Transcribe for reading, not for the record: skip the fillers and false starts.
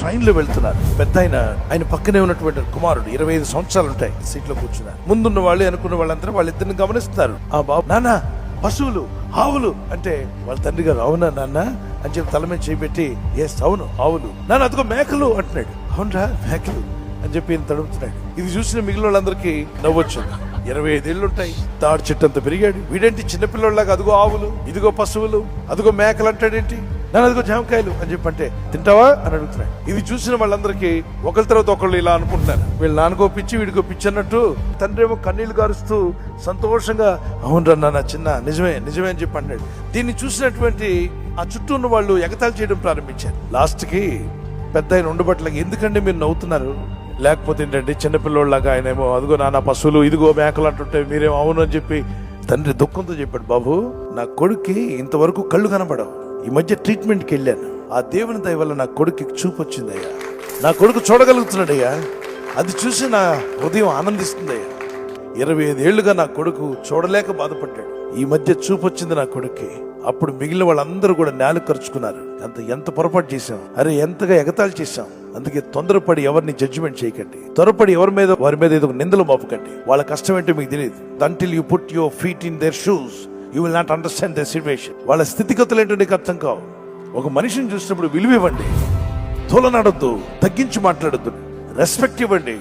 Train లో వెళ్తున్నారు. పెద్ద ఆయన పక్కనే ఉన్నటువంటి కుమారుడు 25 సంవత్సరాలు ఉంటాయి, సీట్ లో కూర్చున్నారు. ముందున్న వాళ్ళు అనుకున్న వాళ్ళందరూ వాళ్ళిద్దరిని గమనిస్తున్నారు. ఆ బాబు, నాన్న పశువులు, ఆవులు అంటే వాళ్ళ తండ్రి గారు, అవునా నాన్న అని చెప్పి తల మీద చేపెట్టి, ఎస్ అవును ఆవులు, నాన్న అదిగో మేకలు అంటున్నాడు. అవునరా మేకలు అని చెప్పి ఈయన తడుపుతున్నాడు. ఇది చూసిన మిగిలిన వాళ్ళందరికీ నవ్వొచ్చింది. 25 ఏళ్ళు ఉంటాయి, తాడు చెట్టు అంత పెరిగాడు. వీడేంటి చిన్నపిల్లలాగా అదిగో ఆవులు, ఇదిగో పశువులు, అదిగో మేకలు అంటాడేంటి, నన్ను అదిగో జామకాయలు అని చెప్పంటే తింటావా అని అడుగుతున్నాడు. ఇది చూసిన వాళ్ళందరికీ ఒకరి తర్వాత ఒకళ్ళు ఇలా అనుకుంటున్నారు, వీళ్ళు నాన్నకో పిచ్చి వీడికో పిచ్చి అన్నట్టు. తండ్రి ఏమో కన్నీళ్లు గారుస్తూ సంతోషంగా, అవునరా నాన్న చిన్న నిజమే నిజమే అని చెప్పి అన్నాడు. దీన్ని చూసినటువంటి ఆ చుట్టూ ఉన్న వాళ్ళు ఎగతాళి చేయడం ప్రారంభించారు. లాస్ట్ కి పెద్ద ఆయన ఉండబట్లకి, ఎందుకంటే మీరు నవ్వుతున్నారు, లేకపోతే ఏంటంటే చిన్నపిల్లోళ్ళలాగా ఆయన ఏమో అదిగో నాన్న పశువులు ఇదిగో మేకలు అంటుంటే మీరేమో అవును అని చెప్పి. తండ్రి దుఃఖంతో చెప్పాడు, బాబు నా కొడుక్కి ఇంతవరకు కళ్ళు కనబడవు, ఈ మధ్య ట్రీట్మెంట్కి వెళ్ళాను, ఆ దేవుని దయ వల్ల నా కొడుక్కి చూపు వచ్చిందయ్యా, నా కొడుకు చూడగలుగుతున్నాడయ్యా, అది చూసి నా హృదయం ఆనందిస్తుందయ్యా. 25 ఏళ్లుగా నా కొడుకు చూడలేక బాధపడ్డాడు, ఈ మధ్య చూపు వచ్చింది నా కొడుక్కి. అప్పుడు మిగిలిన వాళ్ళందరూ కూడా నేల ఖర్చుకున్నారు, ఎంత పొరపాటు చేశాం, అరే ఎంతగా ఎగతాళి చేశాం. అందుకే తొందరపడి ఎవరిని జడ్జిమెంట్ చేయకండి, త్వరపడి వారి మీద ఏదో నిందలు మోపకండి. వాళ్ళ కష్టం ఏంటో మీకు తెలియదు. Until you put your feet in their shoes you will not understand their situation. వాళ్ళ స్థితిగతులు ఏంటో నీకు అర్థం కావు. ఒక మనిషిని చూసినప్పుడు విలువ ఇవ్వండి, తోలనాడొద్దు, తగ్గించి మాట్లాడొద్దు, రెస్పెక్ట్ ఇవ్వండి.